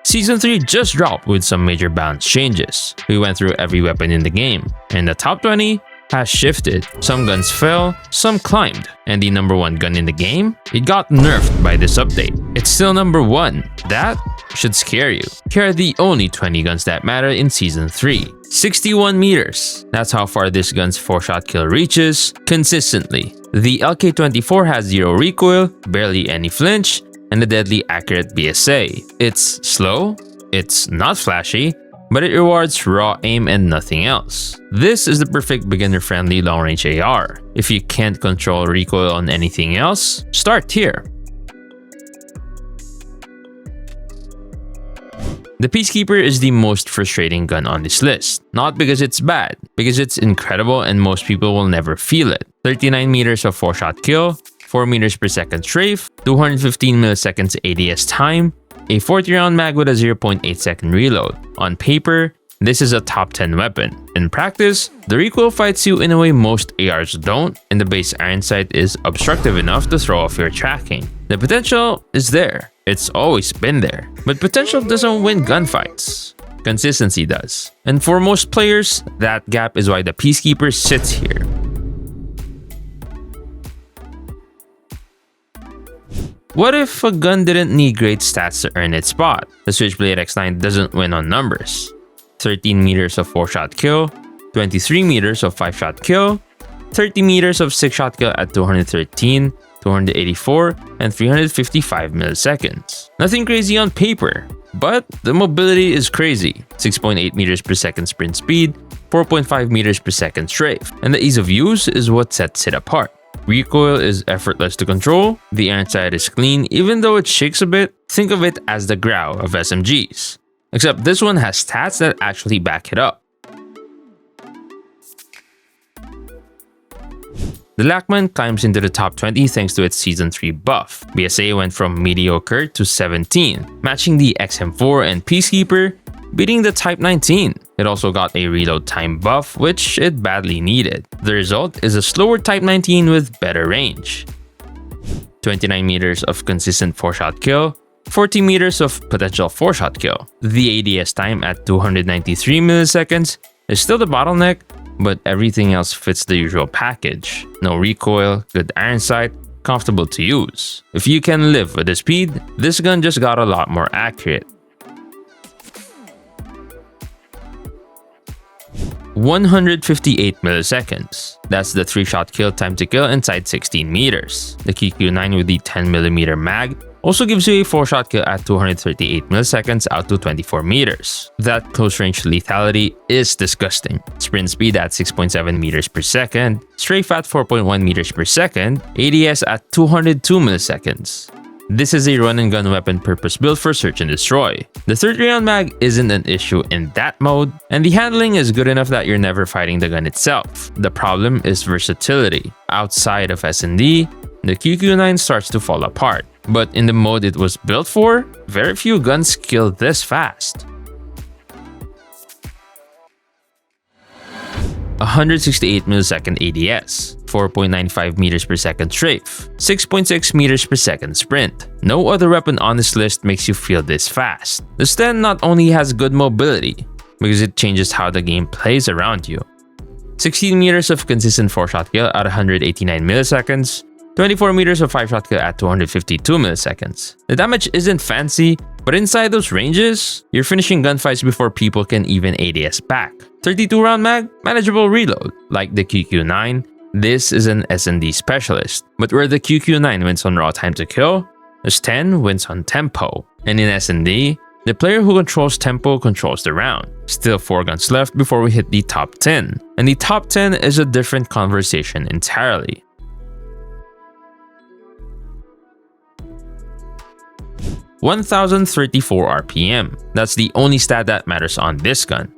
Season 3 just dropped with some major balance changes. We went through every weapon in the game, and the top 20 has shifted. Some guns fell, some climbed, and the number 1 gun in the game, it got nerfed by this update. It's still number 1. That should scare you. Here are the only 20 guns that matter in Season 3. 61 meters. That's how far this gun's 4-shot kill reaches consistently. The LK24 has 0 recoil, barely any flinch, and a deadly accurate BSA. It's slow, it's not flashy, but it rewards raw aim and nothing else. This is the perfect beginner-friendly long-range AR. If you can't control recoil on anything else, start here. The Peacekeeper is the most frustrating gun on this list. Not because it's bad, because it's incredible and most people will never feel it. 39 meters of 4-shot kill, 4 meters per second strafe, 215 milliseconds ADS time, a 40-round mag with a 0.8 second reload. On paper, this is a top 10 weapon. In practice, the recoil fights you in a way most ARs don't, and the base iron sight is obstructive enough to throw off your tracking. The potential is there. It's always been there. But potential doesn't win gunfights. Consistency does. And for most players, that gap is why the Peacekeeper sits here. What if a gun didn't need great stats to earn its spot? The Switchblade X9 doesn't win on numbers. 13 meters of 4-shot kill, 23 meters of 5-shot kill, 30 meters of 6-shot kill at 213, 284, and 355 milliseconds. Nothing crazy on paper, but the mobility is crazy. 6.8 meters per second sprint speed, 4.5 meters per second strafe, and the ease of use is what sets it apart. Recoil is effortless to control, the iron sight is clean, even though it shakes a bit, think of it as the growl of SMGs. Except this one has stats that actually back it up. The Lachman climbs into the top 20 thanks to its Season 3 buff. BSA went from mediocre to 17, matching the XM4 and Peacekeeper, beating the Type 19. It also got a reload time buff, which it badly needed. The result is a slower Type 19 with better range. 29 meters of consistent 4-shot kill, 40 meters of potential 4-shot kill. The ADS time at 293 milliseconds is still the bottleneck, but everything else fits the usual package. No recoil, good iron sight, comfortable to use. If you can live with the speed, this gun just got a lot more accurate. 158 milliseconds. That's the 3-shot kill time to kill inside 16 meters. The QQ9 with the 10mm mag also gives you a 4-shot kill at 238 milliseconds out to 24 meters. That close-range lethality is disgusting. Sprint speed at 6.7 meters per second, strafe at 4.1 meters per second, ADS at 202 milliseconds. This is a run-and-gun weapon purpose-built for search and destroy. The 30-round mag isn't an issue in that mode, and the handling is good enough that you're never fighting the gun itself. The problem is versatility. Outside of S&D, the QQ9 starts to fall apart. But in the mode it was built for, very few guns kill this fast. 168 millisecond ADS, 4.95 meters per second strafe, 6.6 meters per second sprint. No other weapon on this list makes you feel this fast. The Sten not only has good mobility, because it changes how the game plays around you. 16 meters of consistent 4-shot kill at 189 milliseconds, 24 meters of 5-shot kill at 252 milliseconds. The damage isn't fancy, but inside those ranges, you're finishing gunfights before people can even ADS back. 32-round mag, manageable reload. Like the QQ9, this is an S&D specialist. But where the QQ9 wins on raw time to kill, the Sten wins on tempo. And in S&D, the player who controls tempo controls the round. Still 4 guns left before we hit the top 10. And the top 10 is a different conversation entirely. (1,034 RPM. That's the only stat that matters on this gun.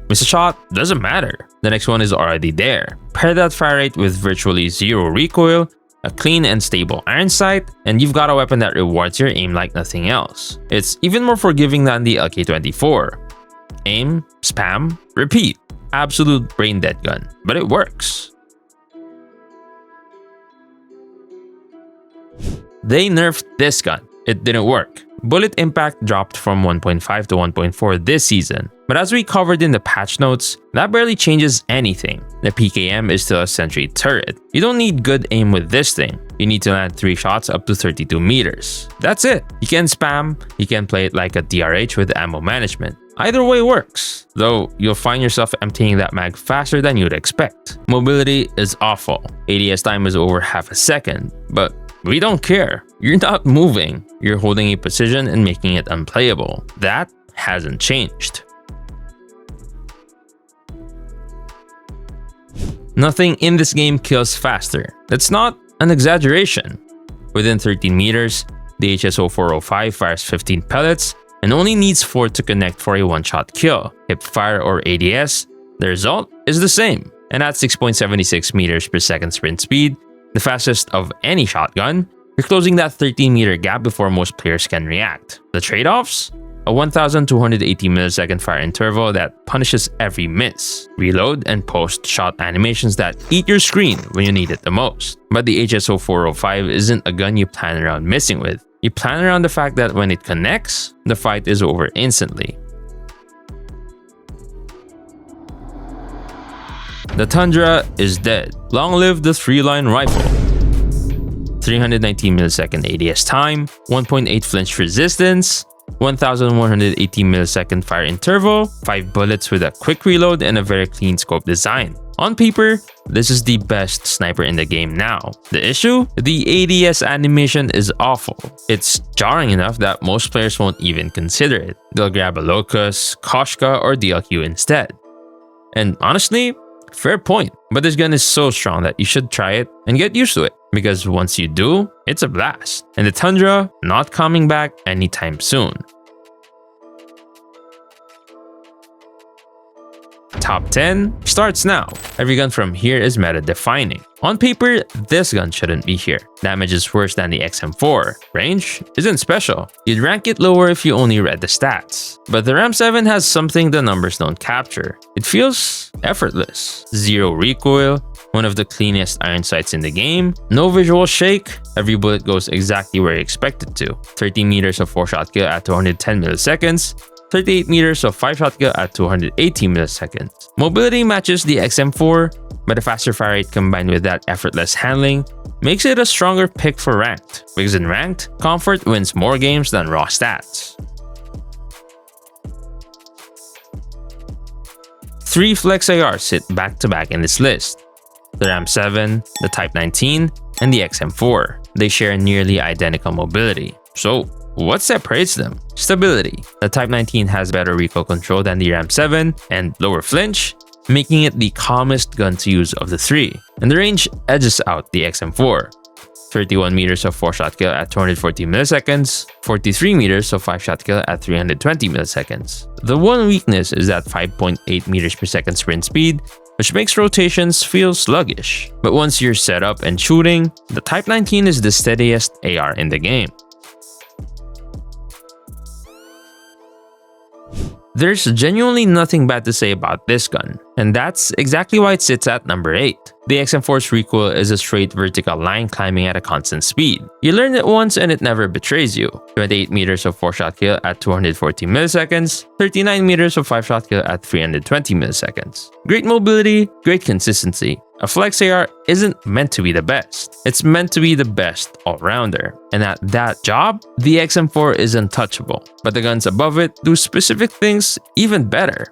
Miss a shot, doesn't matter. The next one is already there. Pair that fire rate with virtually 0 recoil, a clean and stable iron sight, and you've got a weapon that rewards your aim like nothing else. It's even more forgiving than the LK24. Aim, spam, repeat. Absolute brain dead gun, but it works. They nerfed this gun. It didn't work. Bullet impact dropped from 1.5 to 1.4 this season, but as we covered in the patch notes, that barely changes anything. The PKM is still a sentry turret. You don't need good aim with this thing. You need to land 3 shots up to 32 meters. That's it. You can spam, you can play it like a DRH with ammo management. Either way works, though you'll find yourself emptying that mag faster than you'd expect. Mobility is awful. ADS time is over half a second, but we don't care. You're not moving. You're holding a position and making it unplayable. That hasn't changed. Nothing in this game kills faster. That's not an exaggeration. Within 13 meters, the HSO-405 fires 15 pellets and only needs 4 to connect for a one-shot kill. Hip fire or ADS, the result is the same. And at 6.76 meters per second sprint speed, the fastest of any shotgun, you're closing that 13-meter gap before most players can react. The trade-offs? A 1280 millisecond fire interval that punishes every miss. Reload and post-shot animations that eat your screen when you need it the most. But the HSO-405 isn't a gun you plan around missing with. You plan around the fact that when it connects, the fight is over instantly. The Tundra is dead. Long live the 3-line rifle. 319 millisecond ADS time, 1.8 flinch resistance, 1180 millisecond fire interval, 5 bullets with a quick reload, and a very clean scope design. On paper, this is the best sniper in the game now. The issue? The ADS animation is awful. It's jarring enough that most players won't even consider it. They'll grab a Locus, Koshka, or DLQ instead. And honestly, fair point. But this gun is so strong that you should try it and get used to it. Because once you do, it's a blast. And the Tundra, not coming back anytime soon. Top 10 starts now. Every gun from here is meta defining. On paper, this gun shouldn't be here. Damage is worse than the XM4. Range isn't special. You'd rank it lower if you only read the stats. But the RAM7 has something the numbers don't capture. It feels effortless. Zero recoil, one of the cleanest iron sights in the game, no visual shake, every bullet goes exactly where you expect it to. 13 meters of 4-shot kill at 210 milliseconds, 38 meters of 5-shot kill at 218 milliseconds. Mobility matches the XM4, but a faster fire rate combined with that effortless handling makes it a stronger pick for ranked, because in ranked, comfort wins more games than raw stats. 3 flex ARs sit back to back in this list. The RAM7, the Type 19, and the XM4. They share nearly identical mobility. So, what separates them? Stability. The Type 19 has better recoil control than the RAM7 and lower flinch, making it the calmest gun to use of the 3. And the range edges out the XM4. 31 meters of 4-shot kill at 240 milliseconds, 43 meters of 5-shot kill at 320 milliseconds. The one weakness is that 5.8 meters per second sprint speed, which makes rotations feel sluggish. But once you're set up and shooting, the Type 19 is the steadiest AR in the game. There's genuinely nothing bad to say about this gun, and that's exactly why it sits at number 8. The XM4's recoil is a straight vertical line climbing at a constant speed. You learn it once and it never betrays you. 28 meters of 4-shot kill at 240 milliseconds, 39 meters of 5-shot kill at 320 milliseconds. Great mobility, great consistency. A flex AR isn't meant to be the best. It's meant to be the best all-rounder. And at that job, the XM4 is untouchable. But the guns above it do specific things even better.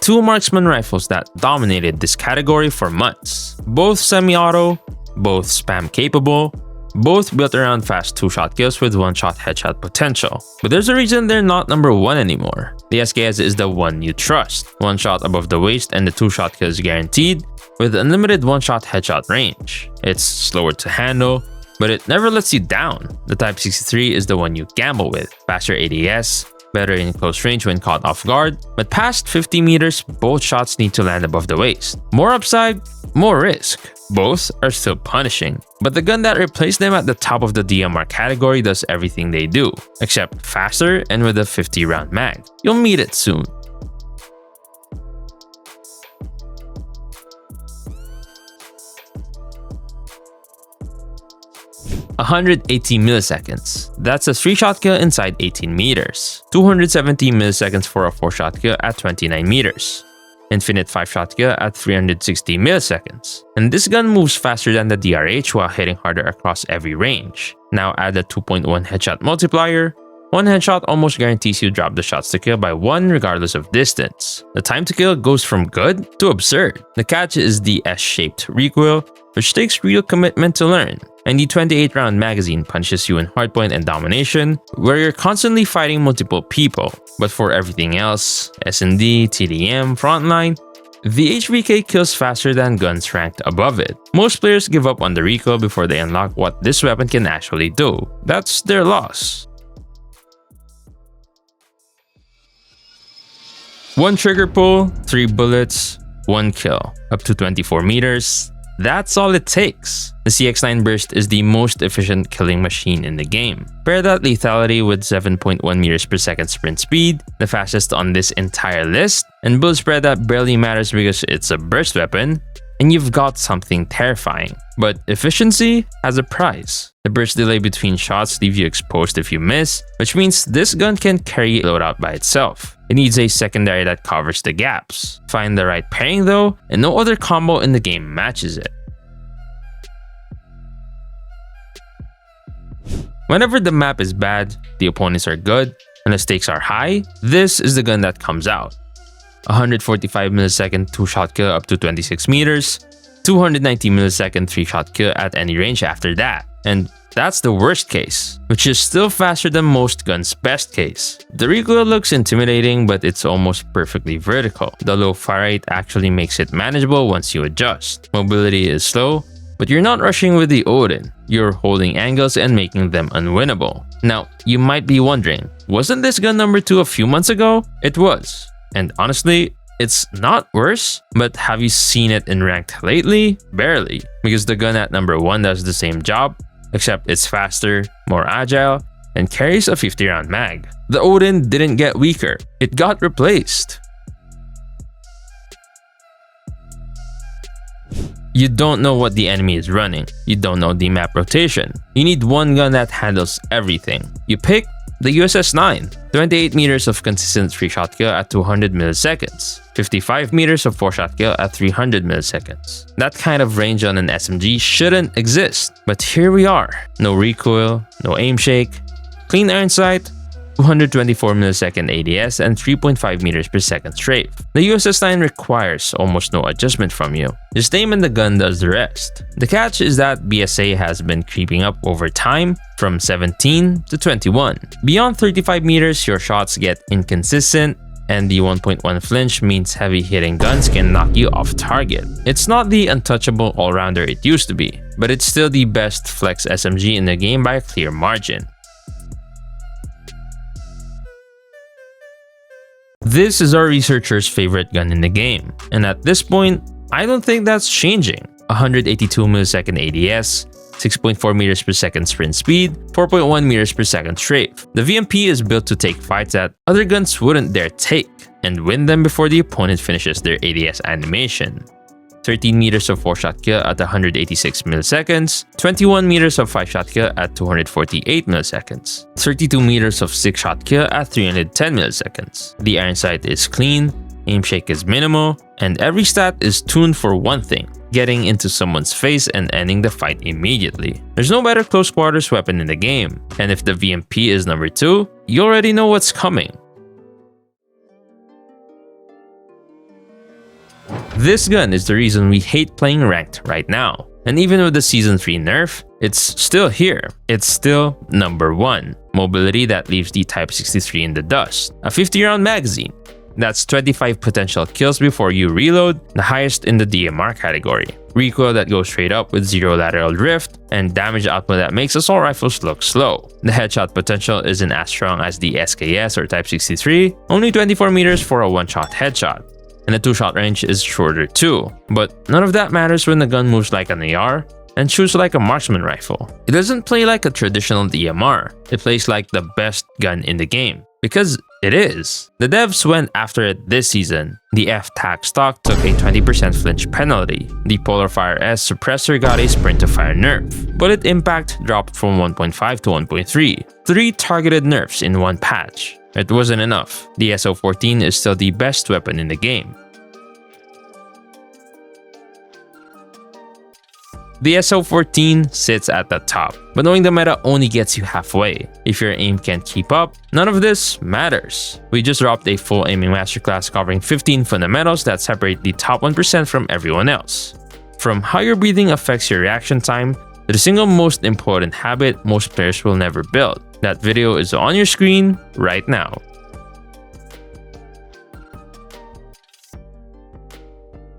2 marksman rifles that dominated this category for months. Both semi-auto, both spam capable, both built around fast 2-shot kills with 1-shot headshot potential. But there's a reason they're not number 1 anymore. The SKS is the one you trust. 1 shot above the waist and the 2-shot kill is guaranteed, with unlimited 1-shot headshot range. It's slower to handle, but it never lets you down. The Type 63 is the one you gamble with. Faster ADS, better in close range when caught off guard, but past 50 meters, both shots need to land above the waist. More upside, more risk. Both are still punishing, but the gun that replaced them at the top of the DMR category does everything they do, except faster and with a 50-round mag. You'll meet it soon. 180 milliseconds. That's a 3-shot kill inside 18 meters. 270 milliseconds for a 4-shot kill at 29 meters. Infinite 5-shot kill at 360 milliseconds. And this gun moves faster than the DRH while hitting harder across every range. Now add a 2.1 headshot multiplier. 1 headshot almost guarantees you drop the shots to kill by 1 regardless of distance. The time to kill goes from good to absurd. The catch is the S-shaped recoil, which takes real commitment to learn. And the 28-round magazine punches you in hardpoint and domination, where you're constantly fighting multiple people. But for everything else, S&D, TDM, frontline, the HVK kills faster than guns ranked above it. Most players give up on the recoil before they unlock what this weapon can actually do. That's their loss. 1 trigger pull, 3 bullets, 1 kill, up to 24 meters. That's all it takes. The CX-9 burst is the most efficient killing machine in the game. Pair that lethality with 7.1 meters per second sprint speed, the fastest on this entire list, and build spread that barely matters because it's a burst weapon, and you've got something terrifying. But efficiency has a price. The burst delay between shots leave you exposed if you miss, which means this gun can carry a loadout by itself. It needs a secondary that covers the gaps. Find the right pairing though, and no other combo in the game matches it. Whenever the map is bad, the opponents are good, and the stakes are high, this is the gun that comes out. 145 millisecond 2-shot kill up to 26 meters, 290 millisecond 3-shot kill at any range after that. And that's the worst case, which is still faster than most guns' best case. The recoil looks intimidating, but it's almost perfectly vertical. The low fire rate actually makes it manageable once you adjust. Mobility is slow, but you're not rushing with the Odin. You're holding angles and making them unwinnable. Now, you might be wondering, wasn't this gun number 2 a few months ago? It was. And honestly, it's not worse, but have you seen it in ranked lately? Barely, because the gun at number 1 does the same job, except it's faster, more agile, and carries a 50-round mag. The Odin didn't get weaker, it got replaced. You don't know what the enemy is running. You don't know the map rotation. You need one gun that handles everything. You pick the USS-9, 28 meters of consistent 3-shot kill at 200 milliseconds, 55 meters of 4-shot kill at 300 milliseconds. That kind of range on an SMG shouldn't exist, but here we are. No recoil, no aim shake, clean iron sight, 224 millisecond ADS, and 3.5 meters per second strafe. The USS-9 requires almost no adjustment from you. Just aim and the gun does the rest. The catch is that BSA has been creeping up over time from 17 to 21. Beyond 35 meters, your shots get inconsistent, and the 1.1 flinch means heavy hitting guns can knock you off target. It's not the untouchable all-rounder it used to be, but it's still the best flex SMG in the game by a clear margin. This is our researcher's favorite gun in the game, and at this point, I don't think that's changing. 182 millisecond ADS, 6.4 meters per second sprint speed, 4.1 meters per second strafe. The VMP is built to take fights that other guns wouldn't dare take, and win them before the opponent finishes their ADS animation. 13 meters of 4-shot kill at 186 milliseconds, 21 meters of 5-shot kill at 248 milliseconds, 32 meters of 6-shot kill at 310 milliseconds. The iron sight is clean, aim shake is minimal, and every stat is tuned for one thing: getting into someone's face and ending the fight immediately. There's no better close quarters weapon in the game, and if the VMP is number 2, you already know what's coming. This gun is the reason we hate playing ranked right now. And even with the Season 3 nerf, it's still here. It's still number 1. Mobility that leaves the Type 63 in the dust. A 50-round magazine. That's 25 potential kills before you reload, the highest in the DMR category. Recoil that goes straight up with 0 lateral drift, and damage output that makes assault rifles look slow. The headshot potential isn't as strong as the SKS or Type 63, only 24 meters for a 1-shot headshot. And the 2-shot range is shorter too. But none of that matters when the gun moves like an AR and shoots like a marksman rifle. It doesn't play like a traditional DMR, it plays like the best gun in the game. Because it is. The devs went after it this season. The F-Tac stock took a 20% flinch penalty. The Polarfire S suppressor got a sprint to fire nerf, bullet impact dropped from 1.5 to 1.3. 3 targeted nerfs in one patch. It wasn't enough. The SO14 is still the best weapon in the game. The SO14 sits at the top, but knowing the meta only gets you halfway. If your aim can't keep up, none of this matters. We just dropped a full aiming masterclass covering 15 fundamentals that separate the top 1% from everyone else. From how your breathing affects your reaction time to the single most important habit most players will never build. That video is on your screen right now.